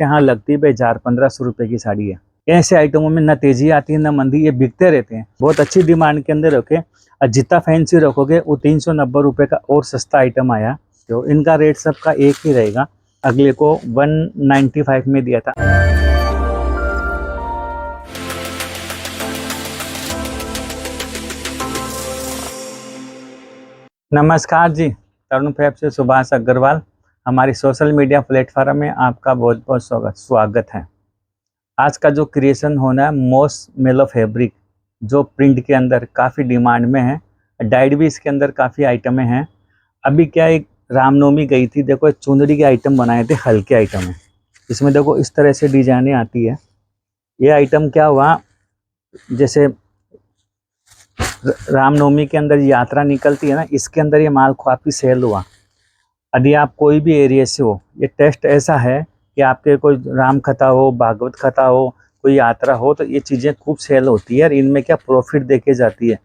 यहाँ लगती है भाई 1000-1500 रुपए की साड़ी है। ऐसे आइटमों में ना तेजी आती है ना मंदी, ये बिकते रहते हैं। बहुत अच्छी डिमांड के अंदर रखे और जितना फैंसी रखोगे वो 390 रुपये का और सस्ता आइटम आया। तो इनका रेट सबका एक ही रहेगा। अगले को 195 में दिया था। नमस्कार जी, तरुण फैब से सुभाष अग्रवाल। हमारी सोशल मीडिया प्लेटफॉर्म में आपका बहुत बहुत स्वागत है। आज का जो क्रिएशन होना है मोस्ट मेलो फैब्रिक, जो प्रिंट के अंदर काफ़ी डिमांड में है। डाइड भी इसके अंदर काफ़ी आइटमें हैं। अभी क्या एक रामनवमी गई थी, देखो एक चुंदड़ी के आइटम बनाए थे, हल्के आइटम है। इसमें देखो इस तरह से डिजाइनें आती है। ये आइटम क्या हुआ, जैसे रामनवमी के अंदर यात्रा निकलती है ना, इसके अंदर ये माल काफ़ी सेल हुआ। यदि आप कोई भी एरिया से हो, ये टेस्ट ऐसा है कि आपके कोई राम कथा हो, भागवत कथा हो, कोई यात्रा हो, तो ये चीज़ें खूब सेल होती है। और इनमें क्या प्रॉफिट देके जाती है।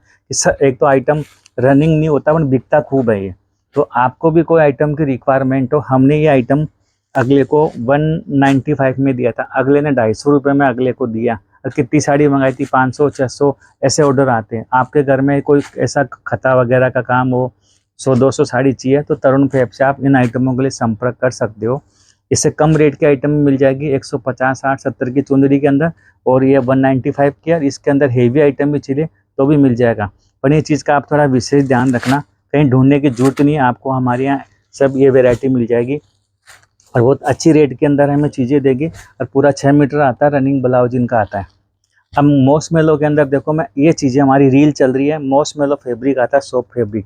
एक तो आइटम रनिंग नहीं होता पर बिकता खूब है ये। तो आपको भी कोई आइटम की रिक्वायरमेंट हो, हमने ये आइटम अगले को 195 में दिया था, अगले ने 250 रुपये में अगले को दिया। और कितनी साड़ी मंगाई थी, 500-600 ऐसे ऑर्डर आते हैं। आपके घर में कोई ऐसा खता वगैरह का काम हो, 100-200 साड़ी चाहिए, तो तरुण फैब से आप इन आइटमों के लिए संपर्क कर सकते हो। इससे कम रेट की आइटम मिल जाएगी 150, 60, 70 की चुंदड़ी के अंदर, और ये 195 की। और इसके अंदर हेवी आइटम भी चाहिए तो भी मिल जाएगा। पर ये चीज़ का आप थोड़ा विशेष ध्यान रखना, कहीं ढूंढने की जरूरत नहीं है, आपको हमारे यहाँ सब ये वेराइटी मिल जाएगी। और बहुत अच्छी रेट के अंदर हमें चीज़ें देगी। और पूरा 6 मीटर आता है, रनिंग ब्लाउज इनका आता है। अब मोस्ट मेलो के अंदर देखो, मैं ये चीज़ें हमारी रील चल रही है। मोस्ट मेलो फैब्रिक आता है, सॉफ्ट फैब्रिक।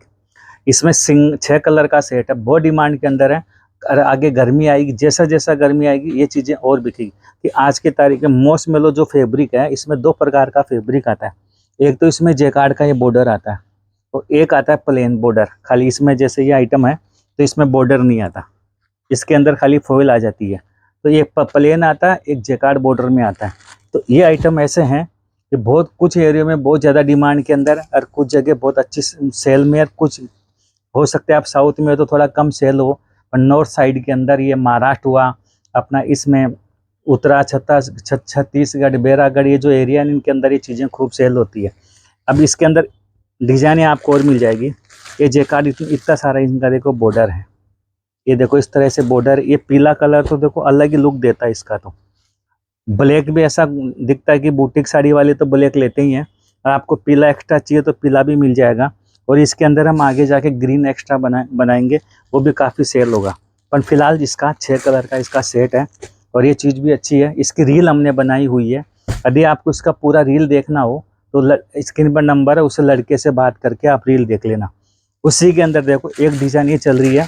इसमें 6 कलर का सेट है, बहुत डिमांड के अंदर है। और आगे गर्मी आएगी, जैसा जैसा गर्मी आएगी ये चीज़ें और बिकेगी। कि आज की तारीख में मोस्ट मेलो जो फैब्रिक है, इसमें 2 प्रकार का फैब्रिक आता है। एक तो इसमें जेकार्ड का ये बॉर्डर आता है, और एक आता है प्लेन बॉर्डर। खाली इसमें जैसे ये आइटम है तो इसमें बॉर्डर नहीं आता, इसके अंदर खाली फॉइल आ जाती है। तो ये प्लेन आता है, एक जेकार्ड बॉर्डर में आता है। तो ये आइटम ऐसे हैं कि बहुत कुछ एरिया में बहुत ज़्यादा डिमांड के अंदर, और कुछ जगह बहुत अच्छी सेल में, और कुछ हो सकता है आप साउथ में हो तो थोड़ा कम सेल हो। पर नॉर्थ साइड के अंदर ये महाराष्ट्र हुआ अपना, इसमें उत्तरा छत्तीसगढ़, बैरागढ़, ये जो एरिया है इनके अंदर ये चीज़ें खूब सेल होती है। अब इसके अंदर डिजाइनें आपको और मिल जाएगी। ये जेकार्ड इतना सारा इनका देखो बॉर्डर है, ये देखो इस तरह से बॉर्डर। ये पीला कलर तो देखो अलग ही लुक देता है इसका। तो ब्लैक भी ऐसा दिखता है कि बुटीक साड़ी वाले तो ब्लैक लेते ही हैं, और आपको पीला एक्स्ट्रा चाहिए तो पीला भी मिल जाएगा। और इसके अंदर हम आगे जाके ग्रीन एक्स्ट्रा बनाएंगे, वो भी काफ़ी सेल होगा। पर फिलहाल इसका 6 कलर का इसका सेट है, और ये चीज़ भी अच्छी है। इसकी रील हमने बनाई हुई है। यदि आपको इसका पूरा रील देखना हो तो स्क्रीन पर नंबर है, उस लड़के से बात करके आप रील देख लेना। उसी के अंदर देखो एक डिज़ाइन ये चल रही है,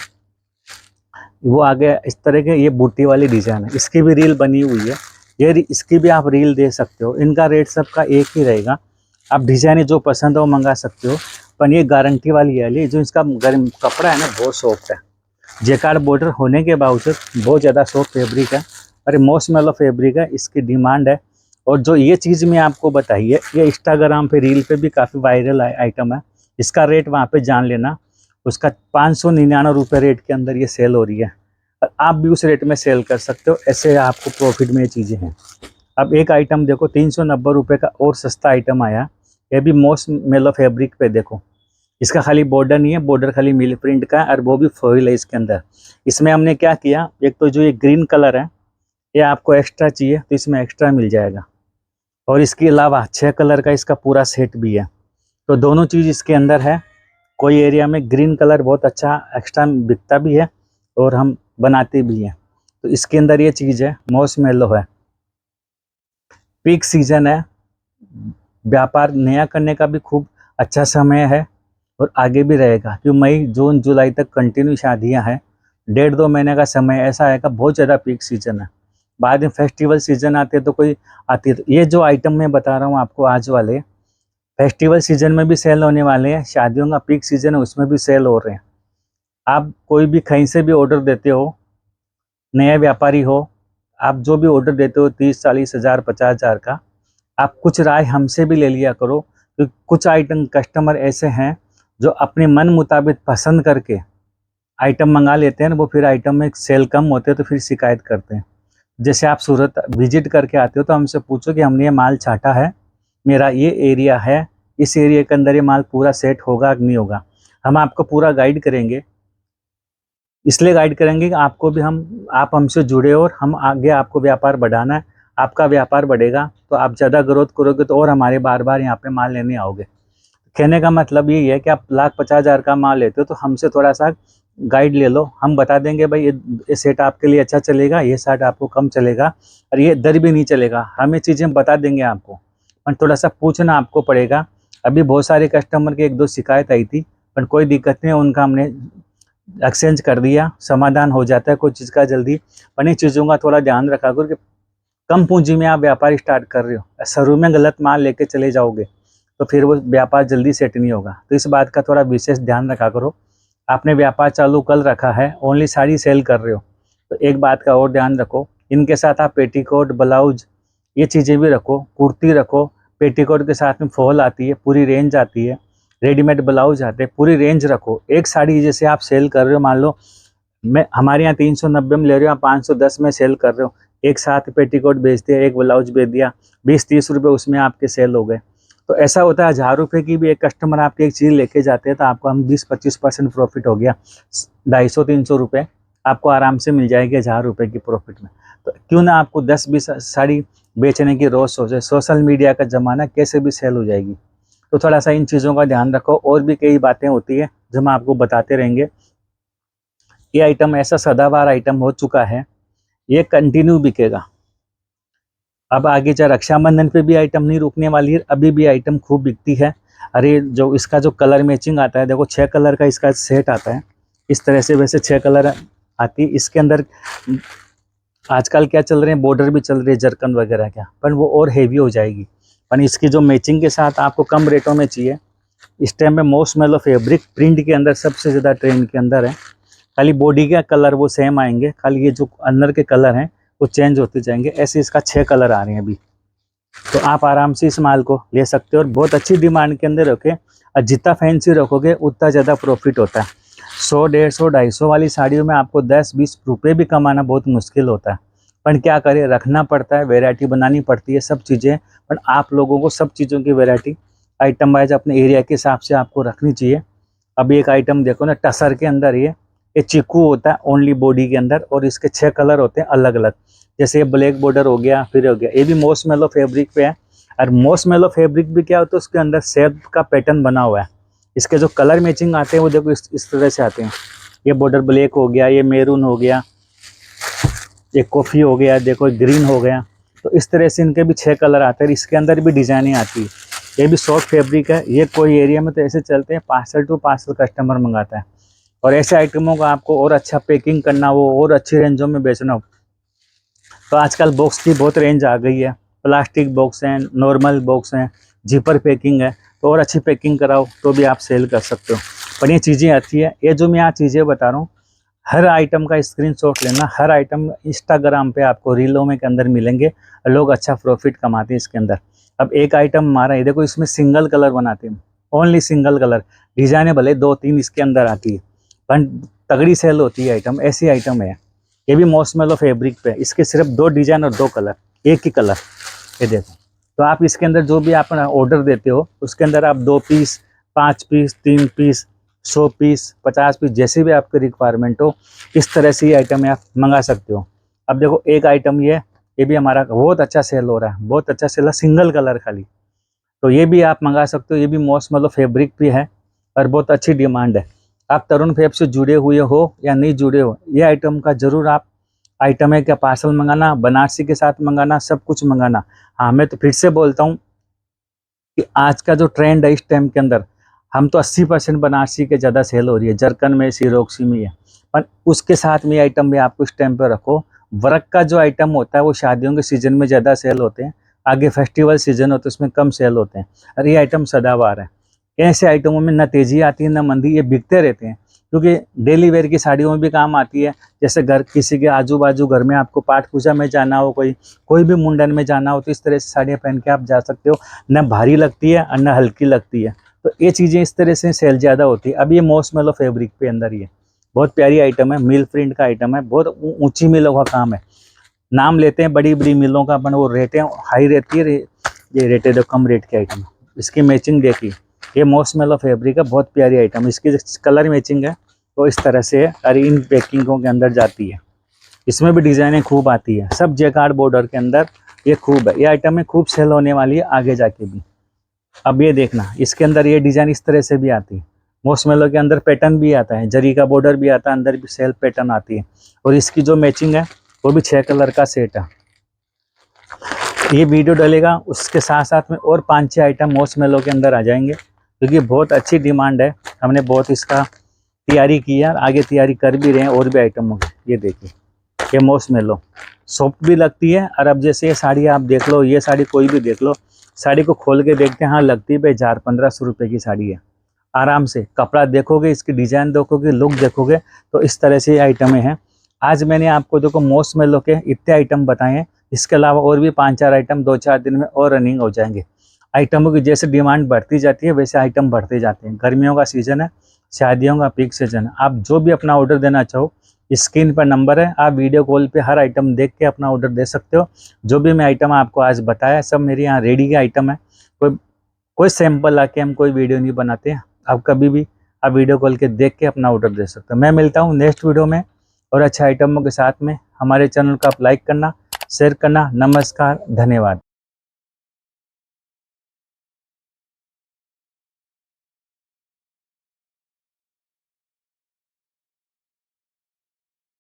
वो आगे इस तरह के ये बूटी वाली डिज़ाइन है, इसकी भी रील बनी हुई है। ये इसकी भी आप रील दे सकते हो। इनका रेट सबका एक ही रहेगा। आप डिज़ाइन जो पसंद हो मंगा सकते हो। पर ये गारंटी वाली है, ये जो इसका गर्म कपड़ा है ना, बहुत सॉफ्ट है। जेकार्ड बॉर्डर होने के बावजूद बहुत ज़्यादा सॉफ्ट फैब्रिक है, और मोस्ट मेलो फैब्रिक है, इसकी डिमांड है। और जो ये चीज़ मैं आपको बताई है, ये इंस्टाग्राम पे रील पे भी काफ़ी वायरल आइटम है। इसका रेट वहाँ पे जान लेना, उसका 599 रुपये रेट के अंदर ये सेल हो रही है। और आप भी उस रेट में सेल कर सकते हो, ऐसे आपको प्रॉफिट में ये चीज़ें हैं। अब एक आइटम देखो 390 रुपये का और सस्ता आइटम आया, ये भी मोस्ट मेलो फैब्रिक पे। देखो इसका खाली बॉर्डर नहीं है, बॉर्डर खाली मिल प्रिंट का है, और वो भी फॉइल है इसके अंदर। इसमें हमने क्या किया, एक तो जो ये ग्रीन कलर है ये आपको एक्स्ट्रा चाहिए तो इसमें एक्स्ट्रा मिल जाएगा, और इसके अलावा 6 कलर का इसका पूरा सेट भी है। तो दोनों चीज़ इसके अंदर है। कोई एरिया में ग्रीन कलर बहुत अच्छा एक्स्ट्रा बिकता भी है, और हम बनाते भी हैं। तो इसके अंदर ये चीज़ है, मोस्ट मेलो है। पीक सीजन है, व्यापार नया करने का भी खूब अच्छा समय है, और आगे भी रहेगा। क्योंकि मई जून जुलाई तक कंटिन्यू शादियां हैं। 1.5-2 महीने का समय ऐसा आएगा, बहुत ज़्यादा पीक सीजन है। बाद में फेस्टिवल सीजन आते हैं तो कोई आती है। तो ये जो आइटम मैं बता रहा हूँ आपको आज वाले, फेस्टिवल सीजन में भी सेल होने वाले हैं। शादियों का पीक सीजन है, उसमें भी सेल हो रहे हैं। आप कोई भी कहीं से भी ऑर्डर देते हो, नया व्यापारी हो, आप जो भी ऑर्डर देते हो 30-40 हज़ार 50 हज़ार का, आप कुछ राय हमसे भी ले लिया करो। क्योंकि कुछ आइटम कस्टमर ऐसे हैं जो अपने मन मुताबिक पसंद करके आइटम मंगा लेते हैं, वो फिर आइटम में सेल कम होते हैं तो फिर शिकायत करते हैं। जैसे आप सूरत विजिट करके आते हो तो हमसे पूछो कि हमने ये माल छाटा है, मेरा ये एरिया है, इस एरिया के अंदर ये माल पूरा सेट होगा कि नहीं होगा। हम आपको पूरा गाइड करेंगे, इसलिए गाइड करेंगे कि आपको भी आप हमसे जुड़े और हम आगे आपको व्यापार बढ़ाना है। आपका व्यापार बढ़ेगा तो आप ज़्यादा ग्रोथ करोगे तो और हमारे बार बार यहाँ पे माल लेने आओगे। कहने का मतलब यही है कि आप 1,50,000 का माल लेते हो तो हमसे थोड़ा सा गाइड ले लो, हम बता देंगे भाई ये सेट आपके लिए अच्छा चलेगा, ये सेट आपको कम चलेगा और ये दर भी नहीं चलेगा। हम ये चीज़ें बता देंगे आपको, पर थोड़ा सा पूछना आपको पड़ेगा। अभी बहुत सारे कस्टमर की 1-2 शिकायत आई थी, पर कोई दिक्कत नहीं, उनका हमने एक्सचेंज कर दिया, समाधान हो जाता है कोई चीज़ का जल्दी। पर इन चीज़ों का थोड़ा ध्यान रखा करो कि कम पूंजी में आप व्यापार स्टार्ट कर रहे हो, शुरू में गलत माल लेके चले जाओगे तो फिर वो व्यापार जल्दी सेट नहीं होगा। तो इस बात का थोड़ा विशेष ध्यान रखा करो। आपने व्यापार चालू कल रखा है, ओनली साड़ी सेल कर रहे हो, तो एक बात का और ध्यान रखो, इनके साथ आप पेटीकोट, ब्लाउज, ये चीज़ें भी रखो, कुर्ती रखो। पेटीकोट के साथ में फॉल आती है, पूरी रेंज आती है, रेडीमेड ब्लाउज आते हैं, पूरी रेंज रखो। एक साड़ी जैसे आप सेल कर रहे हो, मान लो मैं हमारे यहाँ 390 में ले रहे हो, आप 510 में सेल कर रहे हो, एक साथ पेटीकोट बेच दिया, एक ब्लाउज बेच दिया, 20-30 रुपये उसमें आपके सेल हो गए। तो ऐसा होता है 1,000 रुपये की भी एक कस्टमर आपकी एक चीज़ लेके जाते हैं तो आपको हम 20-25% प्रॉफिट हो गया, 250-300 रुपये आपको आराम से मिल जाएगी 1,000 रुपये की प्रॉफिट में। तो क्यों ना आपको 10-20 साड़ी बेचने की रोज़ सोचे, सोशल मीडिया का ज़माना, कैसे भी सेल हो जाएगी। तो थोड़ा सा इन चीज़ों का ध्यान रखो। और भी कई बातें होती है जो हम आपको बताते रहेंगे। ये आइटम ऐसा सदाबहार आइटम हो चुका है, ये कंटिन्यू बिकेगा। अब आगे चाहे रक्षाबंधन पे भी आइटम नहीं रुकने वाली है, अभी भी आइटम खूब बिकती है। अरे जो इसका जो कलर मैचिंग आता है, देखो 6 कलर का इसका सेट आता है इस तरह से, वैसे 6 कलर आती है इसके अंदर। आजकल क्या चल रहे हैं, बॉर्डर भी चल रही है जरकन वगैरह क्या, पर वो और हेवी हो जाएगी। पर इसकी जो मैचिंग के साथ आपको कम रेटों में चाहिए, इस टाइम में मॉस्कमेलो फैब्रिक प्रिंट के अंदर सबसे ज़्यादा ट्रेंड के अंदर है। खाली बॉडी के कलर वो सेम आएंगे, खाली ये जो अंदर के कलर हैं वो चेंज होते जाएंगे। ऐसे इसका 6 कलर आ रहे हैं अभी, तो आप आराम से इस माल को ले सकते हो और बहुत अच्छी डिमांड के अंदर रखे। और जितना फैंसी रखोगे उतना ज़्यादा प्रॉफिट होता है। 100, 150, 250 वाली साड़ियों में आपको 10-20 रुपये भी कमाना बहुत मुश्किल होता है, पर क्या करें, रखना पड़ता है, वैरायटी बनानी पड़ती है, सब चीज़ें। पर आप लोगों को सब चीज़ों की वैरायटी आइटम वाइज अपने एरिया के हिसाब से आपको रखनी चाहिए। अभी एक आइटम देखो ना, टसर के अंदर ये चीकू होता है ओनली बॉडी के अंदर, और इसके 6 कलर होते हैं अलग अलग। जैसे ये ब्लैक बॉर्डर हो गया, फिर हो गया, ये भी मॉस्कमेलो फैब्रिक पे है। और मॉस्कमेलो फैब्रिक भी क्या होता है, उसके अंदर सेब का पैटर्न बना हुआ है। इसके जो कलर मैचिंग आते हैं वो देखो इस तरह से आते हैं। ये बॉर्डर ब्लैक हो गया, ये मैरून हो गया, ये कॉफ़ी हो गया, देखो ग्रीन हो गया। तो इस तरह से इनके भी 6 कलर आते हैं। इसके अंदर भी डिजाइनिंग आती है। ये भी सॉफ्ट फैब्रिक है। ये कोई एरिया में तो ऐसे चलते हैं, पार्सल टू पार्सल कस्टमर मंगाता है। और ऐसे आइटमों को आपको और अच्छा पैकिंग करना हो और अच्छी रेंजों में बेचना हो तो आजकल बॉक्स की बहुत रेंज आ गई है। प्लास्टिक बॉक्स हैं, नॉर्मल बॉक्स हैं, जिपर पैकिंग है। तो और अच्छी पैकिंग कराओ तो भी आप सेल कर सकते हो। पर ये चीज़ें आती है, ये जो मैं यहाँ चीज़ें बता रहा हूँ, हर आइटम का स्क्रीनशॉट लेना। हर आइटम इंस्टाग्राम पे आपको रीलों में के अंदर मिलेंगे। लोग अच्छा प्रॉफिट कमाते हैं इसके अंदर। अब एक आइटम हमारा है, देखो इसमें सिंगल कलर बनाते हैं, ओनली सिंगल कलर। डिजाइने भले 2-3 इसके अंदर आती है, पर तगड़ी सेल होती है आइटम। ऐसी आइटम है। ये भी मॉस्कमेलो फैब्रिक पे, इसके सिर्फ 2 डिजाइन और 2 कलर, एक ही कलर। ये देखो, तो आप इसके अंदर जो भी आप ऑर्डर देते हो उसके अंदर आप 2 piece, 5 piece, 3 piece, 100 piece, 50 piece, जैसे भी आपकी रिक्वायरमेंट हो, इस तरह से ये आइटम आप मंगा सकते हो। अब देखो एक आइटम ये भी हमारा बहुत अच्छा सेल हो रहा है, बहुत अच्छा सेल है, सिंगल कलर खाली। तो ये भी आप मंगा सकते हो। ये भी मॉस्कमेलो फैब्रिक भी है और बहुत अच्छी डिमांड है। आप तरुण फैब से जुड़े हुए हो या नहीं जुड़े हो, ये आइटम का जरूर आप आइटम है क्या पार्सल मंगाना, बनारसी के साथ मंगाना, सब कुछ मंगाना। हाँ, मैं तो फिर से बोलता हूँ कि आज का जो ट्रेंड है इस टाइम के अंदर, हम तो 80% बनारसी के ज़्यादा सेल हो रही है, जरकन में, सिरोक्सी में है। पर उसके साथ में आइटम भी आपको इस टाइम पे रखो। वर्क का जो आइटम होता है वो शादियों के सीजन में ज़्यादा सेल होते हैं, आगे फेस्टिवल सीजन होते हैं उसमें कम सेल होते हैं। और ये आइटम सदाबहार है। ऐसे आइटमों में न तेज़ी आती है न मंदी, ये बिकते रहते हैं, क्योंकि डेली वेयर की साड़ियों में भी काम आती है। जैसे घर किसी के आजू बाजू घर में आपको पाठ पूजा में जाना हो, कोई भी मुंडन में जाना हो, तो इस तरह से साड़ियाँ पहन के आप जा सकते हो। न भारी लगती है और न हल्की लगती है। तो ये चीज़ें इस तरह से सेल ज़्यादा होती है। अब ये मॉस्कमेलो फैब्रिक पे अंदर ही है, बहुत प्यारी आइटम है, मिल प्रिंट का आइटम है, बहुत ऊंची मिलों का काम है। नाम लेते हैं बड़ी बड़ी मिलों का, अपन वो रेटें हाई रहती है, ये रेटें तो कम रेट के आइटम। इसकी मैचिंग देखिए, ये मॉर्शमैलो फैब्रिक है, बहुत प्यारी आइटम। इसकी कलर मैचिंग है तो इस तरह से है, और इन पैकिंगों के अंदर जाती है। इसमें भी डिज़ाइनें खूब आती है, सब जेकार्ड बॉर्डर के अंदर, ये खूब है। ये आइटम में खूब सेल होने वाली है आगे जाके भी। अब ये देखना, इसके अंदर ये डिज़ाइन इस तरह से भी आती है। मॉर्शमैलो के अंदर पैटर्न भी आता है, जरी का बॉर्डर भी आता है, अंदर भी सेल पैटर्न आती है। और इसकी जो मैचिंग है वो भी 6 कलर का सेट है। ये वीडियो डलेगा, उसके साथ साथ में और 5-6 आइटम मॉर्शमैलो के अंदर आ जाएंगे, क्योंकि बहुत अच्छी डिमांड है। हमने बहुत इसका तैयारी की है, आगे तैयारी कर भी रहे हैं और भी आइटमों की। ये देखिए, ये मॉर्शमैलो सॉफ्ट भी लगती है। और अब जैसे ये साड़ी आप देख लो, ये साड़ी कोई भी देख लो, साड़ी को खोल के देखते हैं, हाँ लगती है भाई 1000-1500 रुपये की साड़ी है। आराम से कपड़ा देखोगे, इसकी डिज़ाइन देखोगे, लुक देखोगे, तो इस तरह से ये आइटमें हैं। आज मैंने आपको देखो मॉर्शमैलो के इतने आइटम बताए हैं, इसके अलावा और भी 5-4 आइटम 2-4 दिन में और रनिंग हो जाएंगे। आइटमों की जैसे डिमांड बढ़ती जाती है वैसे आइटम बढ़ते जाते हैं। गर्मियों का सीज़न है, शादियों का पीक सीजन है। आप जो भी अपना ऑर्डर देना चाहो, स्क्रीन पर नंबर है, आप वीडियो कॉल पे हर आइटम देख के अपना ऑर्डर दे सकते हो। जो भी मैं आइटम आपको आज बताया सब मेरे यहाँ रेडी के आइटम है। कोई सैंपल लाके हम कोई वीडियो नहीं बनाते हैं। आप कभी भी आप वीडियो कॉल के देख के अपना ऑर्डर दे सकते हो। मैं मिलता हूँ नेक्स्ट वीडियो में और अच्छे आइटमों के साथ में। हमारे चैनल को आप लाइक करना, शेयर करना। नमस्कार, धन्यवाद।